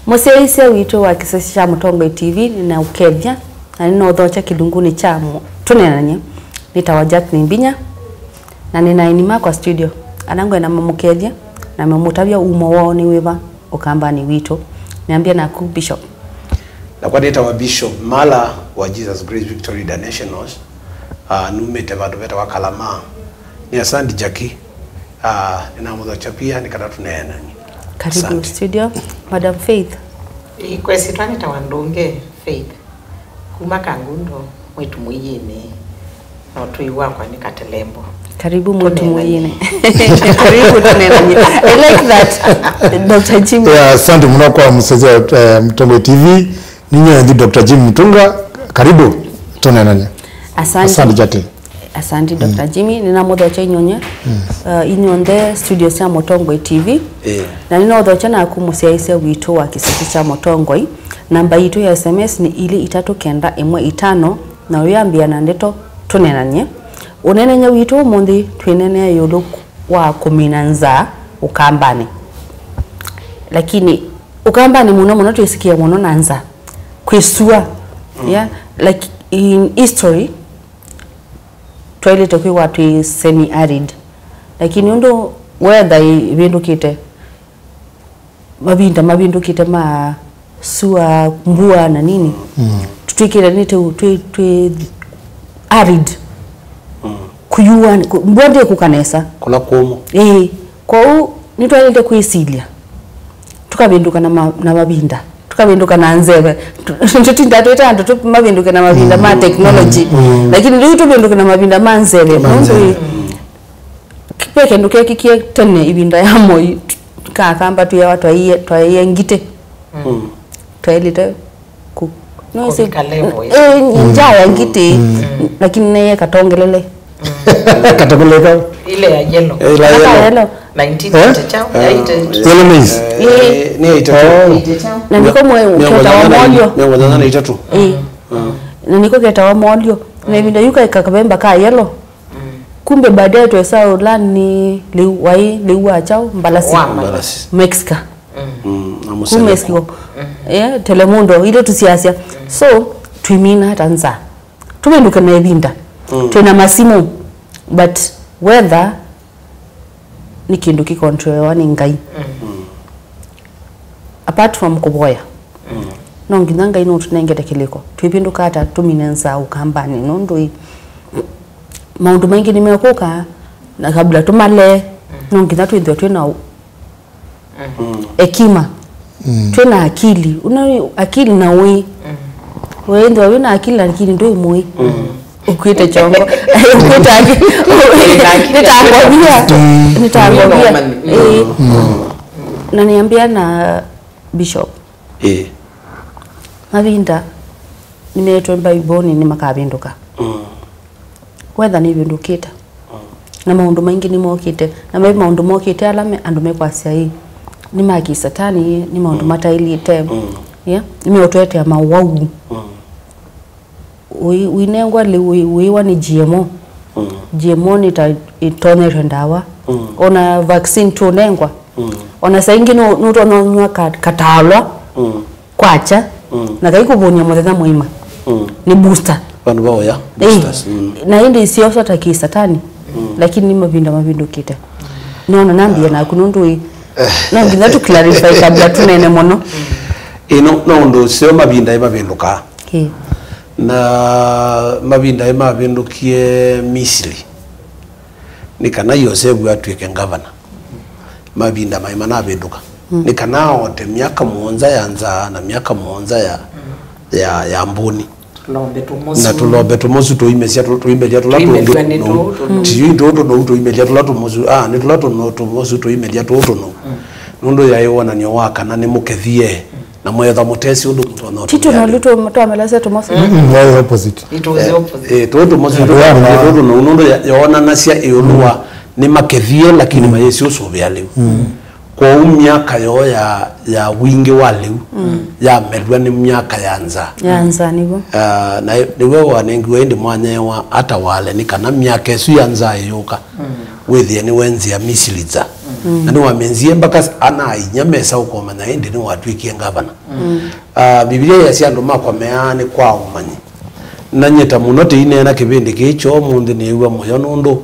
Museisia wito wa kisasi cha Mutongwe TV nina ukethia na nina odhocha kidunguni cha Tuneenanie nitawajat nimbinya na nina inima kwa studio anango na mamukethia na mamutavia umo wao ni wiva Ukamba ni wito niambia na ku Bishop na kwa data wa Bishop Mala wa Jesus Grace Victory Nationals numete vadu veta wa Kalama ni asante Jackie nina mudhocha pia nikata Tuneenanie. Karibu asante. Studio Madam Faith Ikwesi twani tawandunge Faith kuma kangundo mwetu muyine no tuiwa kwa nikatelembo. Karibu mwetu muyine. Karibu Tuneenanie. I like that Dr. Jim. Yeah, asante mno kwa msezea Mtongwe TV. Ninyi ndi Dr. Jim Mutunga. Karibu Tuneenanie. Asante. Asante Jackie. Asante Dr. Jimmy nina mudhocha inyonya inyonde studio cha Mutongwe TV na nina mudhocha na kumusiaisia wito wa kisasi cha Mutongwe namba itu ya SMS ni ili 3915 na uyambia na ndeto Tuneenanie unenenya wito mundi twinene yulu wa Kumina Nzaa Ukambani lakini Ukambani muno twisikia muno na Nzaa kwisua yeah like in history toilet kwa watu semi arid lakini ndo weather ibindukite mabindukite ma sua mbua na nini tutikira ni tu arid kuyua mbonde kukanesa kuna komo kwa ni toilet kuisilia tukabinduka na mabinda tukabinduka na nzeve tutinda twetando tu mabinduka na mabinda ma technology lakini ndio tubinduka na mabinda ma nzeve mundu kipeke nduke kikie tene ibinda ya moi kakamba tu ya watu aiye ngite toilet ku no se Nzaa ya ngite lakini naye katongelele Katongelele ile ya yellow 19 chao yellow maize ni itatu na niko keta wa molio na itatu na niko keta wa molio na ibinda yuka ikakabemba ka yellow kumbe baadaye tuesa ulani liwa chao mbalasi Mexico na Mexico Telemundo ile tusiasia so twimina hata Nzaa tumenduka na ibinda tuna masimu but weather ni kindu kikontrol wani ngai apart from kuboya no nginanga ino tunengete kiliko twipinduka hata tumina Nzaa Ukambani nondo maundu mengi nimeokoka na kabla tumale no ngina twithwe twina ekima twina akili una akili na we ndio wina akili lakini ndio imwe ukwite chongo ukwite akili nitangobia na niambia na Bishop mabinda nimetwa Bible ni makabinduka weather ni bindukita na maundu maingi ni mokite na maundu mokite alame andu mekwasia hii ni maki satani ni maundu matailite yeah nimeotwete mawau winengwa liwa ni GMO GMO ni itone rendawa ona vaccine tunengwa ona saingi no tononywa katalwa kwacha na kaikubunya muthenya muima ni booster vandu bao ya boosters na hindi sio sota kisatani lakini ni mabindu kita naona nambia na kunundu na bila tu clarify kabla tunene mono no ndo sio mabinduka na mabindukie Misri nikana Yosefu atweke governor mabinda maimana abinduka nikana ote miaka muonza ya Nzaa na miaka muonza ya Mboni na tulobe tumosu tuimesia tuimelia tulatu tiyo ndoto no tuimelia tulatu mosu ni tulatu no tumosu tuimelia toto no nundo ya yona ni waka na ni mukethie na mwetha mutesi undu kutono tito na luto mto amelasa tumosu why opposite toto mosu toto no nundo ya yona nasia eolua ni makethie lakini mayesi usobya leo kwa miaka yo ya wingi wa leo ya melwa ni miaka ya Nzaa nigo na niwe wanengi wende mwanyewa hata wale ni kana miaka esu ya Nzaa yoka withie ni wenzi ya Misiliza na ni wamenzie mpaka ana inyamesa uko mana ende ni watu ikingavana Biblia ya siandu makwa meane kwa umanyi na nyeta munote ine na kibindi kicho mundu ni iwa moyo nundu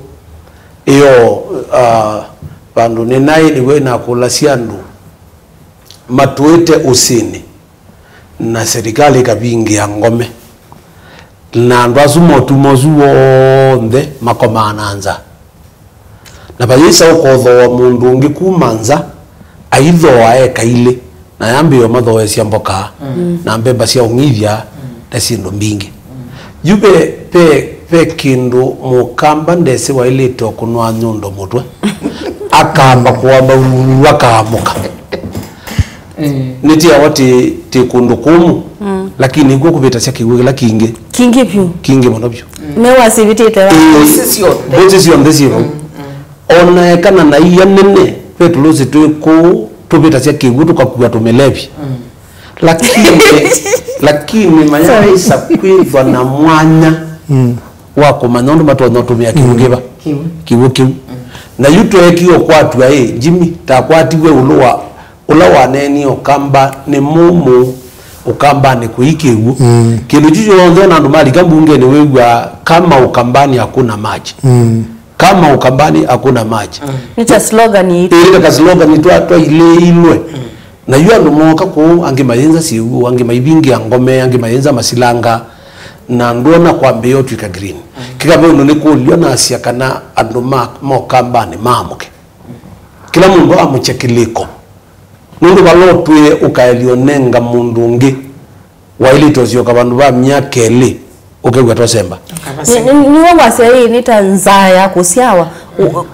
iyo bandu ni nai niwe na kula siandu matuete usini na serikali kabingi ya ngome na ndwazu motu mozuo nde makomana Nzaa na bayisa uko tho mundu ungi kumanza aitho aeka ile na yambio mathoe cia mboka na mbemba cia ungithia na sindu mbingi yube pe kindu Mukamba ndese wa ile to kunwa nyundo mutwe akamba kwa baulu akamuka nitia wati ti kundu kumu lakini iguo kubita cia kigwe la kingi kingi mono byo mewa sibitite wa position desiro ona kana na iya nene petulusi tuko tubita cia kigwe tukakua tumelevi lakini manya isa kwithwa na mwanya wako manondo matono tumia kiugiba kiu na yuto ekio kwatu Jimmy takwatiwe ulawa neni Ukamba ni mumu Ukamba ni kuikiu kindu chucho onzo na ndumali kambunge ni wewa kama Ukambani hakuna maji kama Ukambani hakuna maji nita slogan hii ile slogan twa ile ilwe na yu andu moka ko angimayenza siu angimaibingi angome angimayenza masilanga na ndona kwa mbeyo twika green kikabe unone ko liona asia kana andu Mukamba ni mamuke kila mundu amuchekiliko nundu balotwe ukaelionenga mundu ngi wailitozio kabandu ba myakeli ukegwa tosemba ni wase nita Nzaa ya kusiawa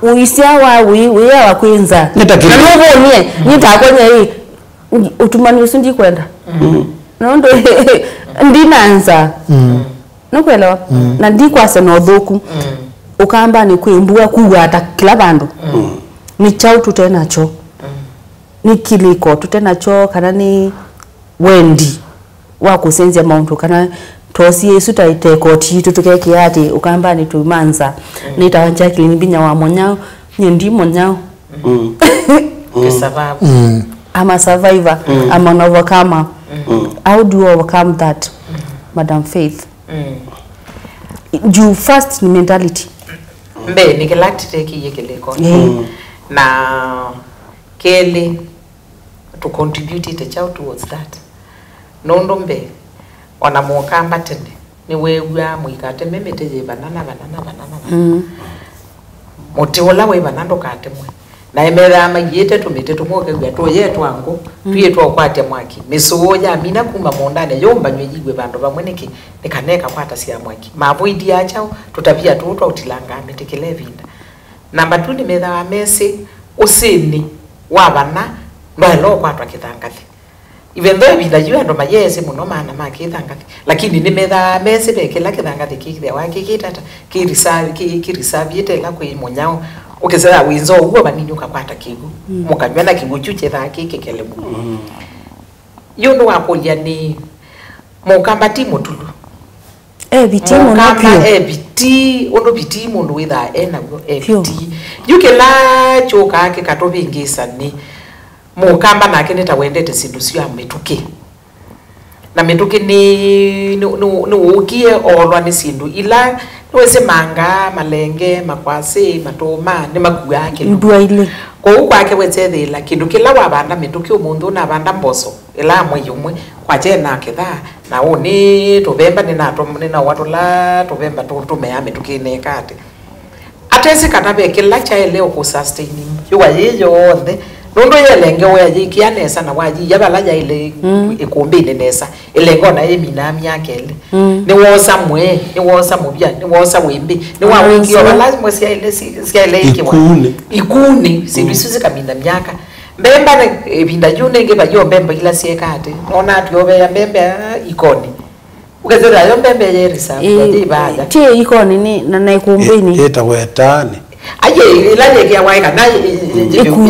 uisiawa wiya kwinza nitakinie nitakonya hii utumani usundi kwenda nondo ndina Nzaa nukwelewa na ndikwase no thuku Ukamba ni kwimbua kuwa ata kila bandu ni chau tutenacho ni kiliko tutenacho kana ni wendi wa kusenzia mauntu kana tosi Yesu taite koti tutukeke ati Ukamba ni tumanza ni tawanja kilini binya wa monyao nyendi monyao sababu I'm a survivor I'm an overcomer how do you overcome that Madam Faith you first ni mentality mbe ni kelati teki yekeleko na kele to contribute it towards that nondo mbe ona Mukamba tende ni wewa muikate memeteje banana muti ola we banando kate mwe na emera mayete tumete tumoke gwa to yetu ango tuye to kwate mwaki misuoja amina kuma mondane yomba nyejigwe bandu bamweneke nikaneka kwata sia mwaki mavoidi achao tutapia tu utilanga metekele vinda namba 2 ni medha wa mesi usini wabana ndalo kwatwa kithangathi even though bila jua ndo mayese muno mana makithangathi lakini ni medha mesi bekela kithangathi kikire wakikitata kirisavi yete la kuimonyao ukizera winzo uwo banini ukakwata kigu mukanywana kigu chuche thaki kekelebu yono wakolia ni Mukamba ti mutulu bitimu na pio biti ono biti mundu witha ena go biti yukela choka ke katobingisa ni Mukamba na keneta wendete sindu sio ametuke na metuke ni ukie olwa ni sindu ila wese manga malenge makwase matoma ni maguya yake ndua ile ko ukwake wetsethela kindu kila wabanda metuke umundu na banda mboso ila mwiyumwe kwa jena ketha na oni tobemba ni na watola tobemba tumeya metuke ne kate atese katabe kila cha leo ku sustaining yuwa yeyo onde nondo yelenge oya jikiane sana waji yabala ile ikumbile nesa elengo na yemina myakele ni wosa mwe ni wosa mubya ni wosa wembe ni wa wingi lazima sia ile ikuni sibisuzi kamina myaka mbemba ebinda june ngeba yo mbemba ila siekate ona atyobe ya mbembe ikoni ukazera yo mbembe yerisa yaje baada tie ikoni ni na ikumbini eta wetani aye ilaje kia waika na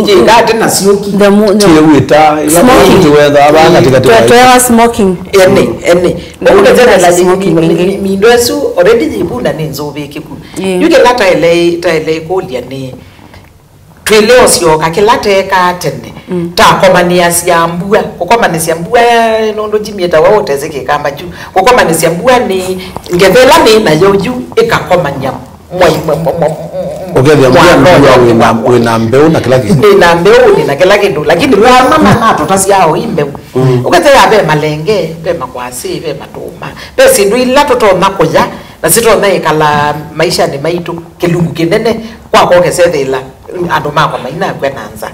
je gate na sioki tie weta ila mtu weather abanga tikatoa smoking ene na ukazera la smoking mindosu already jibunda ni nzobe kiku yuke lata ile kolia ni twileo sioka kilateka tene ta komania siambua kukomania siambua nondo jimieta wao tezeke kamba juu kukomania siambua ni ngevela ni na yoju ikakomania wina mbeu na kila kitu na mbeu na kila kitu lakini mama na totasi yao imbe ukete abe malenge be makwasi be matuma be sindu ila toto nakoja na sito na ikala maisha ni maitu kilungu kinene kwa kwa kesethela ando mako maina kwenanza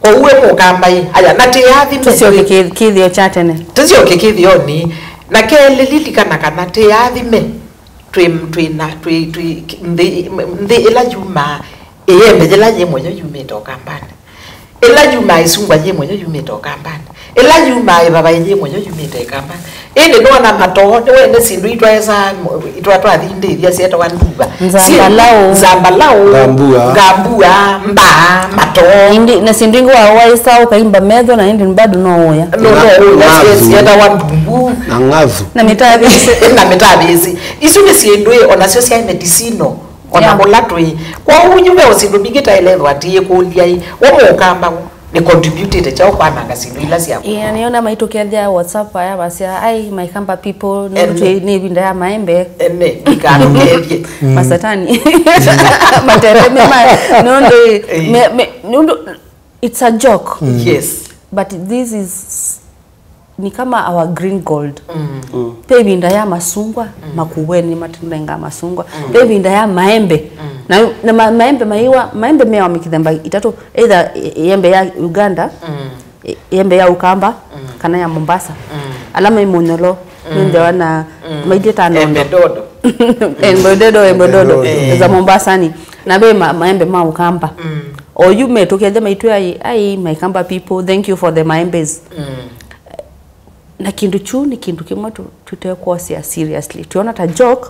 kwa uwe Ukamba aya nateathi tusio kithio chatene tusio kithio ni na kele lilikana kana teathi me twi ndi ila juma eyembe jela yemwe yumito Ukambani ila juma isungwa yemwe yumito Ukambani ila juma baba yemwe yumito Ukambani ene no na mato wene sindu itwaeza itwatwa thinde ithia seto wanduba zambalao gambua mba mato indi na sindu ngo waisa ukaimba medho na indi bado no oya no sieta wandumbu na ngavu na metabisi isu ni sindu ona social medicine ona molatwe kwa unyume osindu bigita elevo atiye kulia wo Ukamba ni contributed chao kwa magasindu ila sia yeah niona maitokea WhatsApp aya basia ai my Ukamba people ni binda ya maembe ene bikano kevye masatani matereme nondo it's a joke yes but this is ni kama our green gold pe binda ya masungwa makuweni matunda masungwa pe binda ya maembe na maembe maembe mewa mikithemba itatu either yembe ya Uganda yembe ya Ukamba kana ya Mombasa alama imunyolo ndio wana maideta no embedodo za Mombasa ni na be maembe ma Ukamba or you may together maitu ai my Ukamba people thank you for the maembes na kindu chu ni kindu kimwe tutekwa seriously tuona ta joke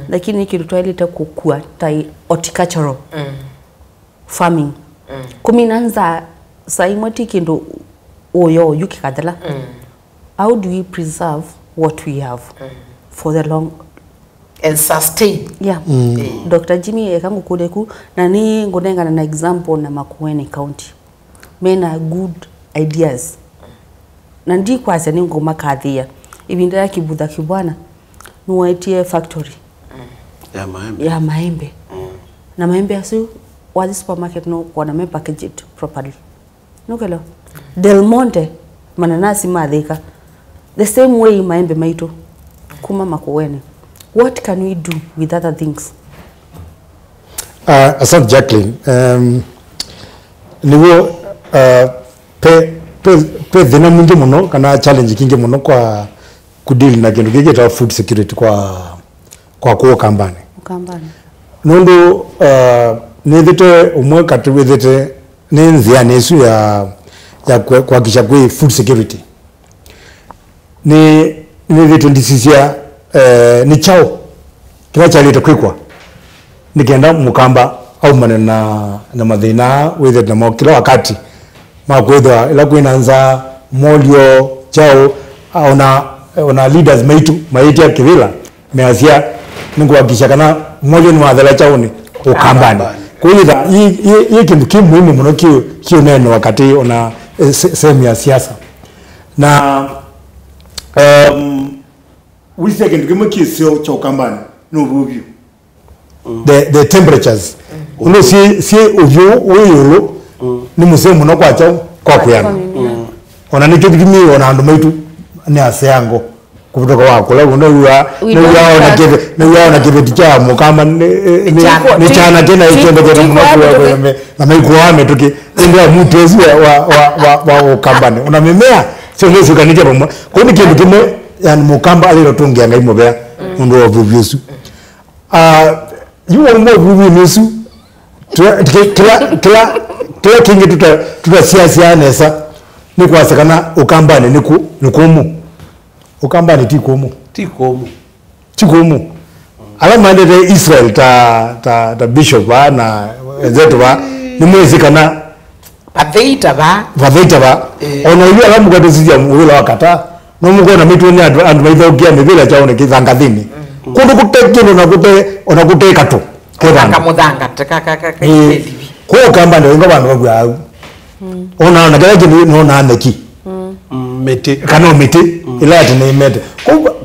lakini kindu twaleta kukua ta horticultural farming Kumina Nzaa saimoti kindu oyo yukikadala how do we preserve what we have for the long and sustain Dr. Jimmy ekangu kudeku na ni ngonengana na example na Makueni County mena good ideas na ndi kwase ni ngoma kathia ibinda ya kibudha kibwana nuwaitie factory ya maembe na maembe asu wa supermarket no kwa na package it properly nokelo Del Monte mananasi madhika the same way maembe maito kuma Makueni what can we do with other things asante Jacqueline niwo pe dhina mwingi muno kana challenge kingi muno kwa kudeal na kindu gigeta food security kwa Ukambani nondo nithite umwe kati withite ni Nzaa nesu ya kwa kisha kwa food security ni nithite ndisisia ni chao kila chalita kwikwa nikenda Ukamba au manena na mathina withite na kila wakati makwethwa ila kwina Nzaa molio chao ona leaders maitia kivila measia nikuhakikisha kana molio ni madhala chao ni Ukambani kuitha hii kindu kimuhimu muno kio neno wakati ona sehemu ya siasa na wise kindu kimwe kisio cha Ukambani no review the temperatures uno si uvyo uyulu ni musemu no kwa chao kwa kuyana ona ni kitu kimi ona andu maitu ni aseango kutoka wako la na kibeti cha Ukamba ni chana tena itende kwa na maikuame tuki ndio mutezi wa Ukambani una mimea sio lezi kanije pamoja kwa ni kitu kimwe yani Ukamba alilo tungia ngai mobea ndo ovuvyusu yuwa mwe vuvyusu kila kingi tuta siasa nesa ni kwasekana Ukambani ni kumu Ukambani tikumu alama ndete Israel ta bishop na zetu ni mwezi kana vatheita ba ona hiyo alamu kwa tuzija mwila wakata no mugona mitu ni andu maithokia mivila chao ni kithangathini kundu kutekino na kute ona kuteka tu kama muthanga ko Ukamba ndio ngo bantu bagwa ona na gaje no na neki mete kana mete ila tene mete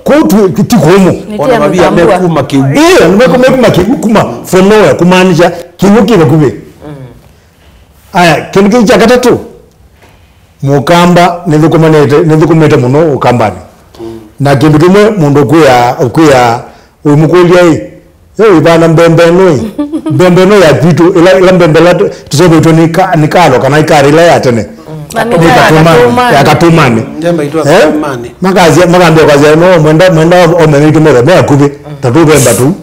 ko tu komo ona mabia mekuma ki nimekuma kuma from nowhere kumaanisha kivuki bakube aya kiniki cha katatu Mukamba nithukumete muno Ukambani na kindu kimwe mundu kuya umukulia yo ibana mbembe no ya vitu ila mbembe la tuseme to ni kalo kana ikari la ya tene ya katumani ndemba itwa katumani magambia kwa no mwenda omeniki mere bya kubi tatubemba tu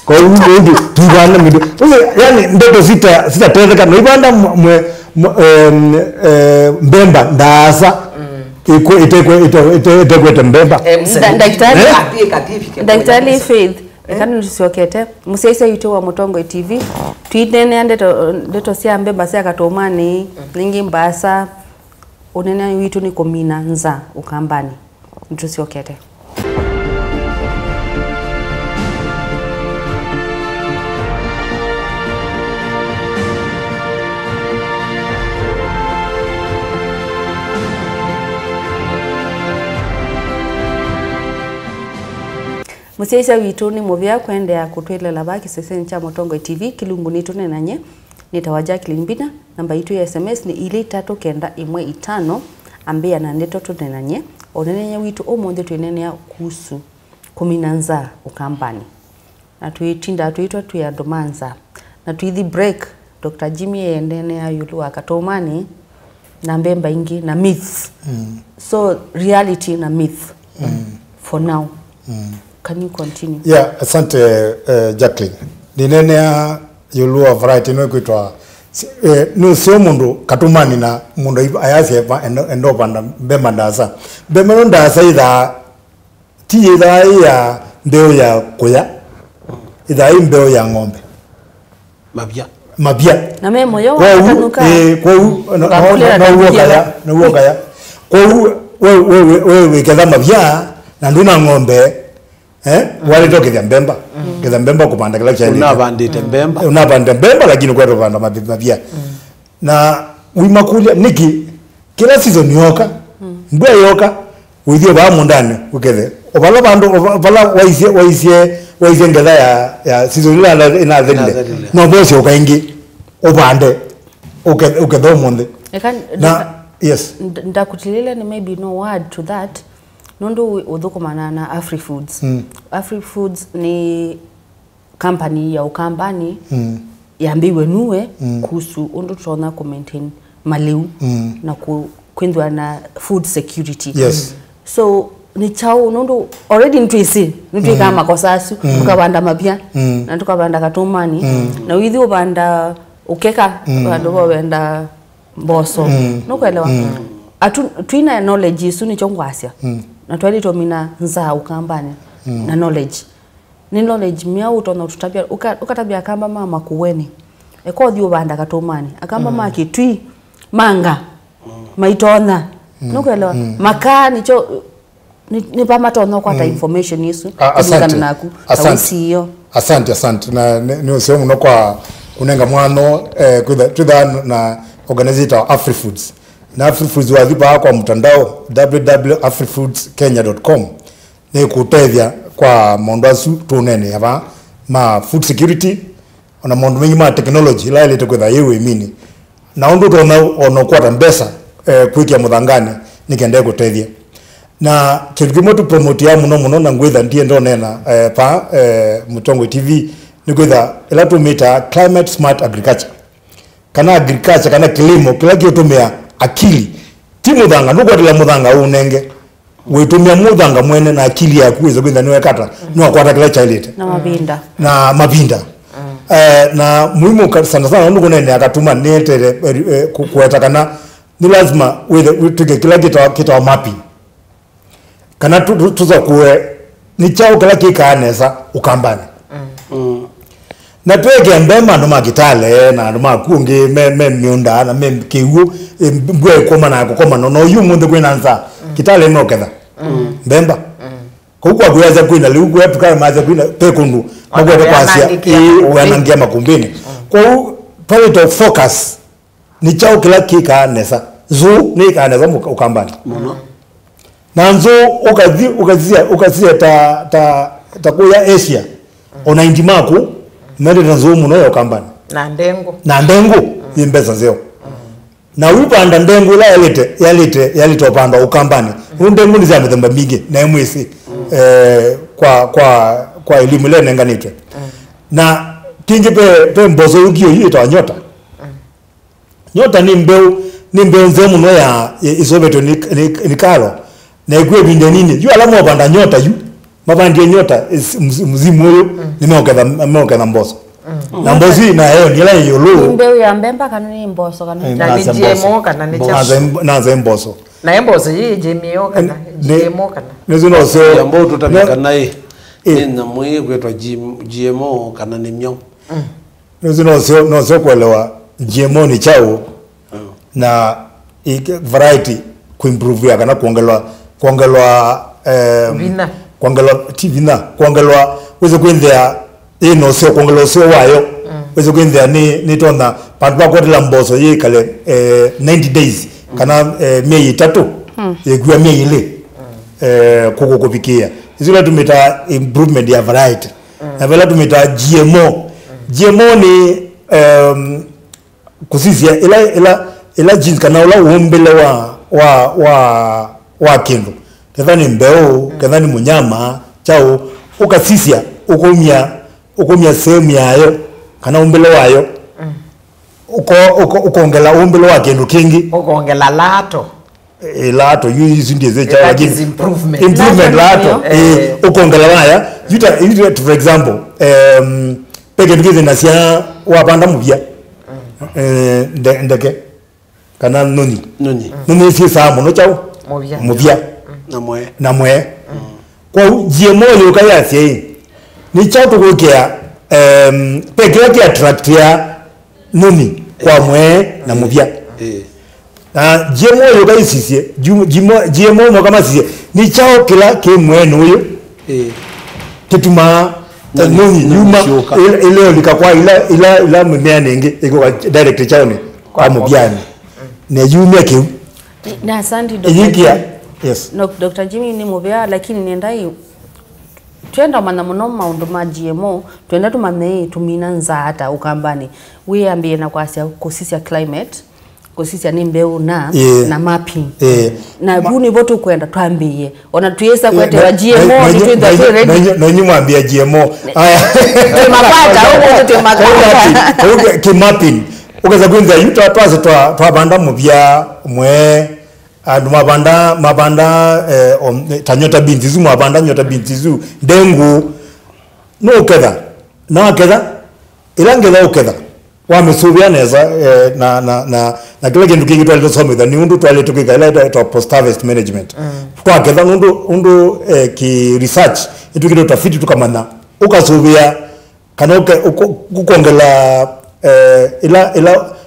kwa hiyo ndio tubana mido yani ndoto sita tezeka no ibanda mbemba ndasa itekwe mbemba daktari Faith kana nisiokete museise yito wa Mutongo TV twitene ndeto cia mbemba cia katomani lingi mbasa unene witu ni Kumina Nzaa Ukambani nitusiokete Museisa witu ni muvia kwendea kutwelela baki seseni cha Mutongo TV kilungu ni tunenanye nitawaja kilimbina namba itu ya SMS ni ili 39115 ambia na ndeto tunenanye onenenya witu omonde twenenea kuhusu Kumina Nzaa Ukambani na tuitinda tuitwa tuya domanza na tuithi break Dr. Jimmy endenea yulu akatomani na mbemba ingi na myth so reality na myth for now Can you continue? Yeah, asante Jacqueline. Ninenea yulua variety no kuitwa no sio mundu katumani na mundu ayase endo banda mbemba ndasa. Mbemba ndasa ida ti ida ya mbeo ya kuya. Ida mbeo ya ng'ombe. Mabia. Na mimi moyo watanuka. Kwa na uokaya. Kwa wewe kadha mabia na nduna ng'ombe wale toke ya mbemba keza mbemba kupanda kila chali unabandite mbemba lakini kwa tovanda mabia na uimakulia niki kila season yoka mbwa yoka uithio ba mundane ukethe obala bandu obala waisie ngela ya season ila ina thende no bosi ukaingi obande uketho munde na yes ndakutilile ni maybe no word to that Nundu udhukumana na AfriFoods. AfriFoods ni company ya Ukambani yambiwe nuwe kuhusu undu tuona ku maintain maliu na kwendwa na food security. Yes. So ni chao nundu already ntwisi kama kosasu tukabanda mapya na tukabanda katumani na withi ubanda ukeka bandu benda mboso nokwelewa twina knowledge isu ni chongwasya na twali tomina Nzaa Ukambani na knowledge ni knowledge mia utona tutabia ukatabia kamba mama kuweni eko dio banda katomani akamba maki twi manga maitona nokwelewa maka nicho ni pama tono kwa information isu asante naku asante na ni sio mno kwa kunenga mwano kwitha na organizer AfriFoods na AfriFoods wazipa kwa mtandao www.afrifoodskenya.com ni kutethia kwa mondasu tunene hapa ma food security ona mondo mengi ma technology la ile tekwetha yewe mini na undu tona ono kwata mbesa kwikia muthangane nikende kutethia na kilimo tu promote ya muno na ngwetha ndie ndonena Mutongo TV ni kwetha ila tumita climate smart agriculture kana kilimo kila kitumia akili ti muthanga nukwatila muthanga unenge witumia muthanga mwene na akili yaku izo kwitha niwe kata no kwata kila chailite na mabinda na muhimu sana ndugu nene akatuma netere kuweta kana ni lazima tuke kila kita mapi kana tuza kuwe ni chao kila kikaanesa Ukambani na tweke mbema ndo magitale na ndo makungi miunda na kiwu mbwe koma na koma no yu munde kwina Nzaa kitale no ketha mbemba ko kwa kuyaza kwina liugo epuka maza kwina pekundu magwete kwasia wanangia makumbini kwa twali to focus ni chao kila kika nesa zu ni ka nesa ukambani na nzo ukazia ta kuya Asia ona indimaku mende nzo muno ya ukambani na ndengu imbeza zeo na upanda ndengu la yalite opanda ukambani ndengu nizame thamba mingi na emwisi kwa elimu ile nenganitwe na kingi pe mbozo yukio yito nyota nyota ni mbeu nze muno ya isobeto ni kalo na ikwe binde nini yu alamu opanda nyota yu mabandi nyota mzimu huyo nimeongeza mbozo na mbozi na yeo nila yolo mbeu ya mbemba kanuni mbozo kanuni na GMO kana ni chafu na mbozo na mbozo yi GMO kana GMO kana nezuno so yambo tutabika naye na mwe kwetwa GMO kana ni myo nezuno so kuelewa GMO ni chao na variety kuimprove ya kana kuongelwa kuongelwa uweze kuendea ino sio kuongelwa sio wayo uweze kuendea ni tona pantu bakotela mbozo ye kale 90 days kana miezi 3 yegwa miezi ile kuko kupikia izula tumeta improvement ya variety na vela tumeta GMO ni kusisia ila jeans kana ula umbele wa kindu kadhani mbeo kadhani munyama chao ukasisia ukomia sehemu yayo kana umbele wayo ukoongela umbele wa kindu kingi ukoongela lato hizi ndiye zecha lakini improvement lato ukoongela waya yuta for example peke tukize nasia wapanda mubya ndeke kana noni si samu no chao mubya na mwe kwa GMO yo kaya sei ni chao tukokea peke yake attract ya noni kwa mwe na mubya GMO yo kaya sisi GMO mo kama sisi ni chao kila kimwe nuyo kituma noni yuma ile likakwa ila mmea ningi iko direct chao ni kwa mubyani ne yumia kiu na asante Dr. Yes. No, Dr. Jimmy ni mubia lakini nendai twenda mana muno maundu ma GMO twenda tumane tumina Nzaa hata ukambani wiambie na kwasi kusisia climate kusisia ni mbeu na mapping na buni votu kwenda twambie ona tuyesa kwetera GMO ni twenda ready no nyumwambia GMO aya mapata huko tumakata kimapping ukaza kwenda yuta twabanda mubya mwe andu mabanda tanyota binti zu mabanda nyota binti zu ndengu no keda na keda ilangela ukeda wamesubia neza na kile kintu kingi twalito someza ni undu twalito kikaila to post harvest management kwa keda undu ki research itukiro tafiti tukamana ukasubia kana ukongela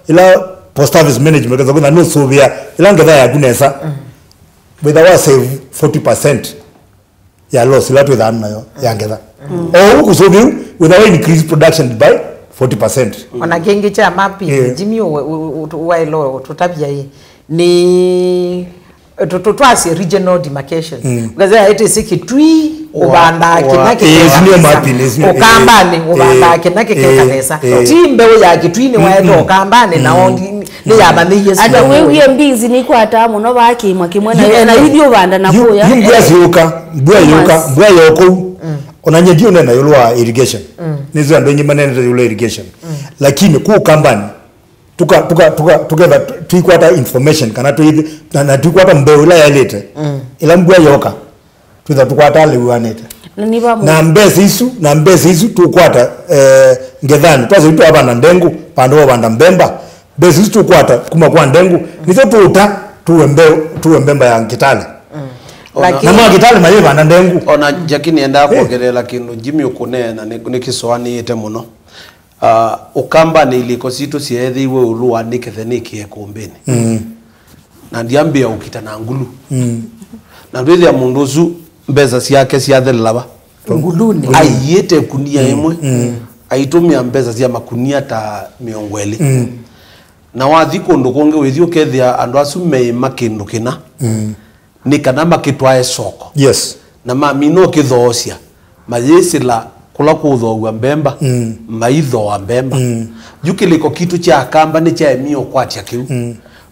ila post harvest management kaza kuna no subia ilangela ya kunesa with our save 40% ya loss ila twidha nayo yangela au kusubiu with our increase production by 40%. Ona gengi cha mapping Jimmy wailo tutabia hii ni tutwasi regional demarcation ukaza ite sikitwi ubanda kinake ukambani ubanda kinake kanesa timbe ya kitwini waeto ukambani na ondi ni yabani yesu ata wewe mbizi ni kwa tamu no baki mwakimwena na video banda na boya bua yoko onanye dio nena yolwa irrigation nizo ando nyima nena yolwa irrigation lakini ku kambani together tuikwata information kana tu na tuikwata mbeu la yalete ila mbua yoka tukwata lewanete na mbezi isu tukwata ngedhani twazo itu abana ndengu pando banda mbemba mbezi isu tukwata kuma kwa ndengu nizo tuwe mbemba ya Kitale na mwa Kitale maye banda ndengu ona jakini enda kuongelea kindu Jimmy ukunena ni kiswani yete muno Ukamba ni iliko situ siedhi iwe uluwa niketheniki ya kumbini na ndiambia ukita na ngulu na ndithi ya munduzu mbeza siyake siyathe laba nguluni ayete kunia emwe aitumia mbeza cia makunia ta miongweli na wathi kundu kungi withio kethia andu acu me makindu kina ni kana makitwae soko yes na mamino kithocia mayesila kula kuthogwa mbemba maitho wa mbemba yukiliko kitu cha kamba ni cha mio kwacha kiu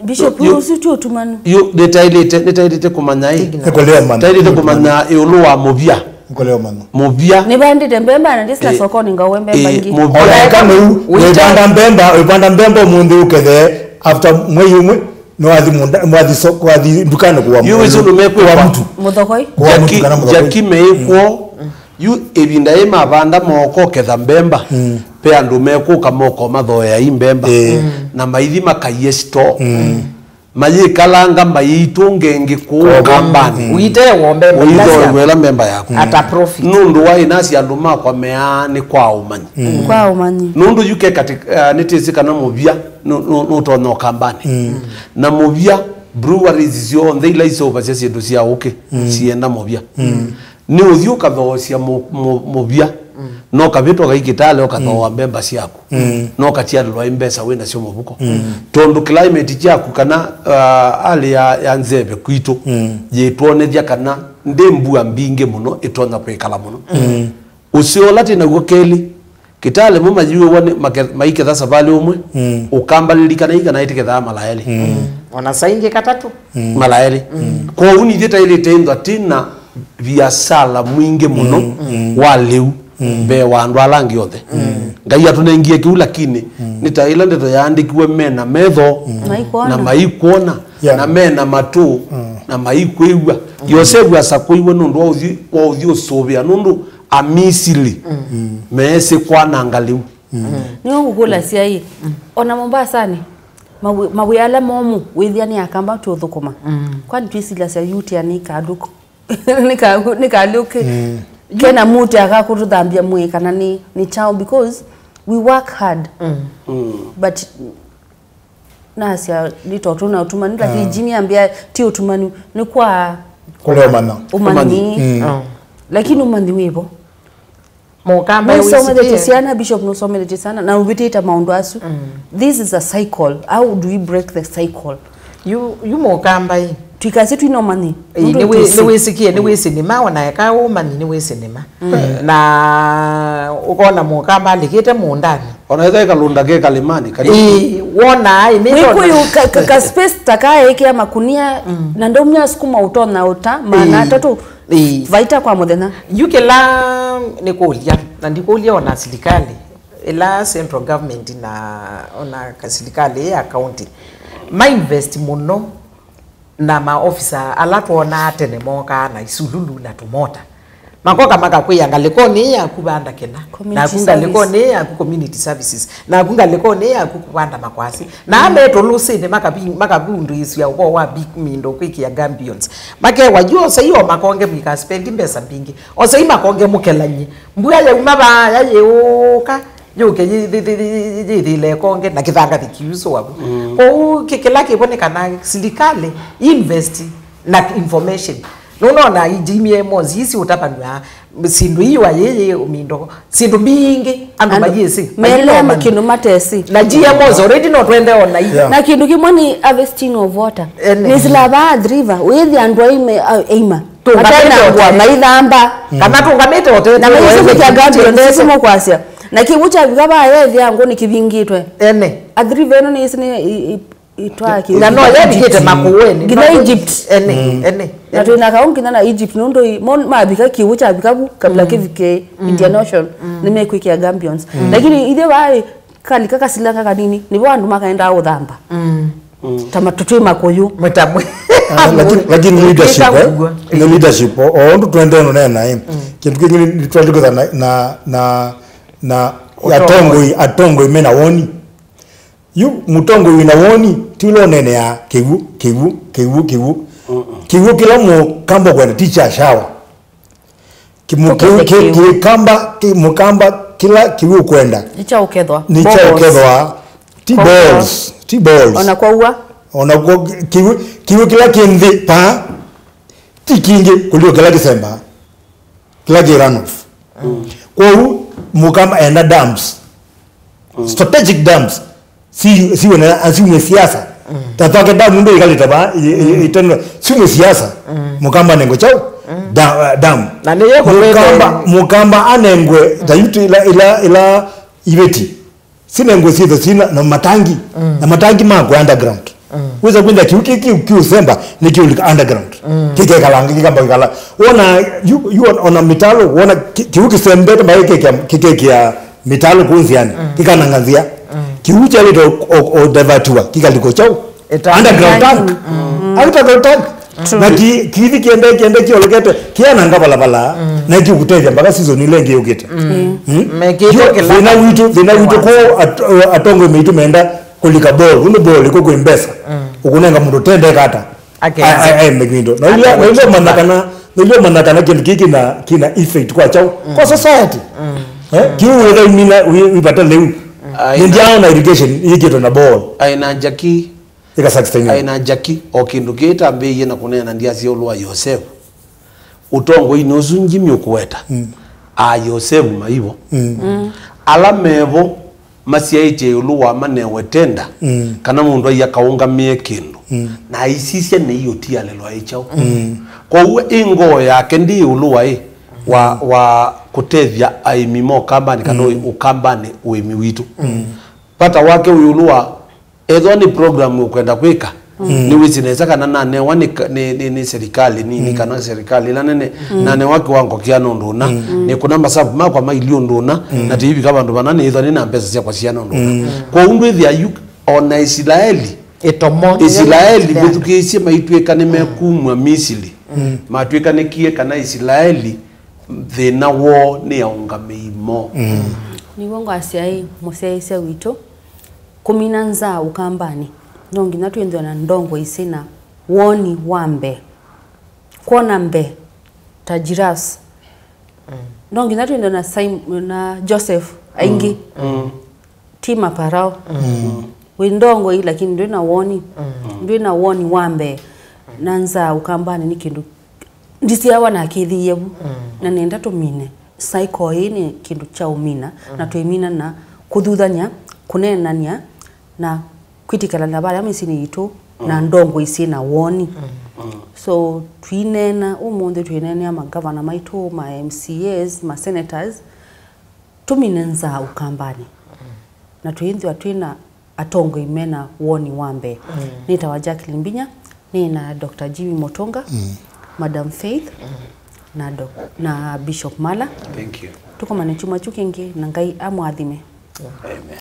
Bishop usitu tumanu yo detailite kumanyai Nikoleo man detailite kumanya yulu wa mobia Nikoleo man mobia ne bandite mbemba na disla soko ni ngawe mbemba ngi mobia kama ubanda mbemba mundu ukethe after mweyumwe no athi mwathi soko athi dukana kwa yu wizu mekwe kwa mtu muthokoi jaki meikwo yu ebinda ema banda moko ketha mbemba pe andu mekuka moko mathoya imbemba na maithi makayesto mayikalanga mayitunge ngiku kambani uite wombe wela mbemba yako ata profit nundu wa inasi andu makwa meani kwa umanyi kwa umanyi nundu yuke katika nitisi kana mubia nutono kambani na mubia breweries zio ndila iso basese ndo cia uke cienda mubia ni uthio kathocia mubia no kabito gaikitale okathoa mbemba ciaku no kachiarwa imbesa wina cio mubuko tondu climate ciaku kana ali ya nzebe kwitu yetwonethia kana ndembua mbinge muno itona kwikala muno ucio lati naguo keli kitale muma jiwe wone maike thasa bali umwe ukamba lilikana igana itiketha malaeli ona sainge katatu malaeli kwa uni theta ile tendo atina biasala mwingi muno wa liu be wandu alangi othe ngai atunengie kiu lakini nita ile ndeto yaandikiwe mena metho na maikuona na mena matu na maikuigwa yosefu asakuiwe nundu wa uthio sobia nundu amisili mese kwana ngaliu ni ngukula cia hii ona Mombasa ni mawiyala momu withiani akamba tu thukuma kwani twisila cia yuti anika aduko nika luke kena muti akakuruthambia mwe kana ni chao because we work hard but nasia litotuna utumani lakini jini ambia ti utumani ni kwa Nikoleo man umani lakini umani wibo mukamba wisomele sana bishop no somele sana na ubitita maundu asu this is a cycle. How do we break the cycle? you mukamba Tukasi tu ino mani ni wisikie ni wisinima wana yaka umani ni wisinima na ukona mukamba likite mundani onaweza kalunda ke kalimani kali wona Wikuyu ka space takaye kia makunia na ndo mnya sukuma utona uta maana tatu vaita kwa muthenya yukela ni kulia na ndikulia ona serikali ila central government na ona serikali ya county ma invest muno na ma officer alatwona atene moka na isululu na tumota makoka maka kuyanga lekoni ya kubanda kena na kunga lekoni ya community services na kunga lekoni ya kubanda makwasi na ameto lusine makabundu isu ya uko wa big mindo kwiki ya Gambians make wajua sayo makonge bika spend mbesa mbingi osayi makonge mukelanyi mbuya ya umaba ya yeuka yuke yidile konge na kithanga thikiuso wabu ko kikilaki bonekana serikali invest na information nona ijimie mozi isi utapanwa sindu hiyo yeye umindo sindu mingi andu majisi mele makinu matesi na GMOs already not wende ona hiyo na kindu kimoni harvesting of water nislava driver with andu aima tungatena kwa maithamba kama tungamete wote na mwe kwa gambio ndese mo kwasia na kibucha bikaba yethi yangu ni kibingitwe ene adrive no ni isine itwaki na no yebigite makuweni gina Egypt ene na tuna kaungi na Egypt nondo mabika kibucha bikabu kabla kivike Indian Ocean nimekwikia Gambians lakini ide wai kali kaka silanga kanini ni bandu makaenda uthamba tama tutwe makoyu mtamwe lakini leadership ondu twende no nena kintu kingine twandika na atongo imena woni yu mutongo ina woni tilo nene ya kiwu kila mu kamba kwa teacher shawa mukamba kila kiwu kwenda nicha ukethwa T-balls ona kwa kiwu kila kindi pa tikinge kulio kila December kila runoff kwa Mukamba enda dams strategic dams si wana siasa tataka damu ndio ikaleta ba itendo si siasa Mukamba nengo chao dam na niyo Mukamba anengwe dayutu ila ibeti sinengwe sio sina na matangi na matangi mako underground uweza kwenda kiusemba ni kiu underground kike kalanga kikamba kala ona you ona mitalo ona kiuki sembete ba kike kia mitalo kunziani kikanangazia kiucha lito o devatua kikaliko chao underground tank underground tank na kivi kiende kiolekete kiana ngabala bala na kikuteja mpaka season ile ngeo kete vina wito ko atongo meitu menda kulika ball uno ball iko kuimbesa ukunenga mundu tende kata ai megindo na ile manakana kindu kina effect kwa chao kwa society kiu ile mina wipata leo ndio na irrigation yiketo na ball aina jaki ikasaxtenyo aina jaki okindu kita mbeye na kunena ndia cio lwa Yosef utongo inozunji myokuweta Yosef maibo ala mevo masiaite lwa manewe tenda kana mundu yakaunga mekindu na isisya ne yoti alelwa ichao kwa uwe ingo yake ndi lwa wa kutethia aimimo kambani kana ukambani uimi witu pata wake uyulua ezo ni program ukwenda kwika ni wizineza kana nane wani ni serikali ni kana serikali la nene nane wake wango kiano nduna ni kuna masabu makwa mailio nduna na tihivi kama ndo banane ezo ni na mpesa sia kwa siano nduna kwa undu thia you ona Israeli Israeli betukisi maitweka ni mekumwa Misiri matweka ne kie kana Israeli thina wo ni yaunga meimo ni wongo asiai museise wito Kumina Nzaa ukambani nongi natwendwa na ndongo isina woni wambe kona mbe tajiras nongi natwendwa na Joseph aingi tima parao windongo ila lakini ndio na woni wambe na Nzaa ukambani ni kindu ndisia wana akithi yebu na nenda tumine psycho ini kindu cha umina na tuimina na kudhuthanya kunenania na kwitikala na bale amisini itu na ndongo isina woni so twinena umunde twinena ama governor maitu ma MCAs ma senators tumine Nzaa ukambani na tuinzi twina atongo imena woni wambe nita Jacqueline Mbinya na Dr. Jimmy Motonga Madam Faith na Bishop Mala. Thank you. Tuko manechuma chukingi na ngai amwathime. Amen.